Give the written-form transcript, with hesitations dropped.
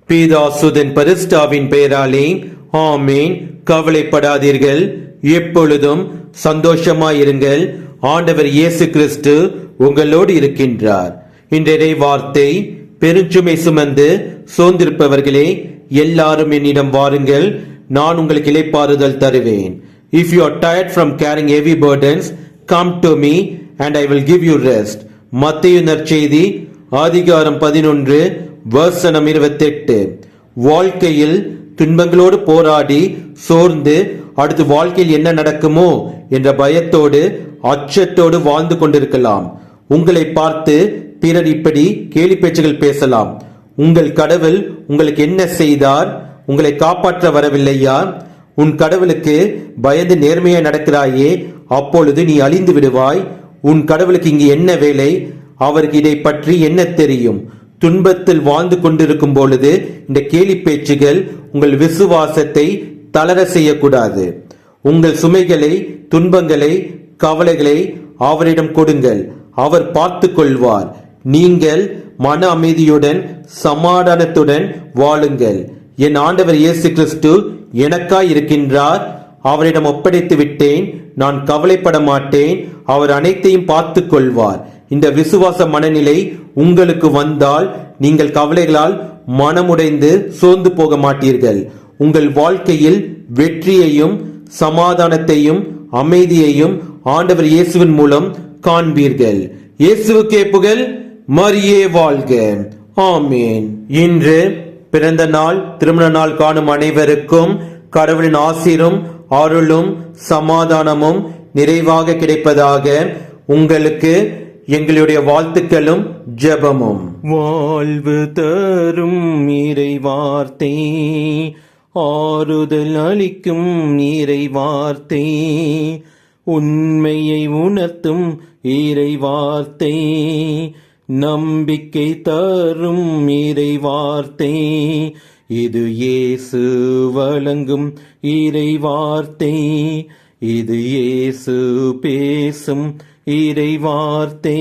பீதாசுதன் பரிஸ்டாவின் பெயராலே ஆமேன். கவலைப்படாதீர்கள், எப்பொழுதும் சந்தோஷமாயிருங்கள். ஆண்டவர் இயேசு கிறிஸ்து உங்களோடு இருக்கின்றார். இன்றைய வார்த்தை, பெருஞ்சுமை சுமந்து சோர்ந்திருப்பவர்களே எல்லாரும் என்னிடம் வாருங்கள், நான் உங்களுக்கு இளைப்பாறுதல் தருவேன். If you are tired from carrying heavy burdens, come to me and I will give you rest. மத்தேயு நற்செய்தி அதிகாரம் 11 வசனம் 28. வாழ்க்கையில் துன்பங்களோடு போராடி சோர்ந்து அடுத்து வாழ்க்கையில் என்ன நடக்குமோ என்ற பயத்தோடு அச்சத்தோடு வாழ்ந்து கொண்டிருக்கலாம். உங்களை பார்த்து பிறர் இப்படி கேலி பேச்சுகள் பேசலாம். உங்கள் கடவுள் உங்களுக்கு என்ன செய்தார்? உங்களை காப்பாற்ற வரவில்லையா? உன் கடவுளுக்கு பயந்து நேர்மையா நடக்கிறாயே, அப்பொழுது நீ அழிந்து விடுவாய். உன் கடவுளுக்கு இங்கு என்ன வேலை? அவருக்கு இதை பற்றி என்ன தெரியும்? துன்பத்தில் வாழ்ந்து கொண்டிருக்கும் பொழுது இந்த கேலி பேச்சுகள் உங்கள் விசுவாசத்தை தளர செய்யக்கூடாது. உங்கள் சுமைகளை, துன்பங்களை, கவலைகளை அவரிடம் கொடுங்கள், அவர் பார்த்து கொள்வார். நீங்கள் மன அமைதியுடன் சமாதானத்துடன் வாழுங்கள். என் ஆண்டவர் இயேசு கிறிஸ்து எனக்காய் இருக்கின்றார், அவரிடம் ஒப்படைத்து விட்டேன், நான் கவலைப்பட மாட்டேன், அவர் அனைத்தையும் பார்த்து கொள்வார். இந்த விசுவாச மனநிலை உங்களுக்கு வந்தால் நீங்கள் கவலைகளால் மனமுடைந்து சோர்ந்து போக மாட்டீர்கள். உங்கள் வாழ்க்கையில் வெற்றியையும் சமாதானத்தையும் அமைதியையும் ஆண்டவர் இயேசுவின் மூலம் காண்பீர்கள். இயேசுவுக்கே புகழ், மரியே வாழ்க. ஆமேன். இன்று பிறந்த நாள், திருமண நாள் காணும் அனைவருக்கும் கடவுளின் ஆசீரும் அருளும் சமாதானமும் நிறைவாக கிடைப்பதாக உங்களுக்கு எங்களுடைய வாழ்த்துக்களும் ஜெபமும். வாழ்வு தரும் இறை வார்த்தை, ஆறுதல் அளிக்கும் இறை வார்த்தை, உண்மையை உணர்த்தும் இறை வார்த்தை, நம்பிக்கை தரும் இறை வார்த்தை, இது இயேசு வழங்கும் இறை வார்த்தை, இது இயேசு பேசும் இறை வார்த்தை.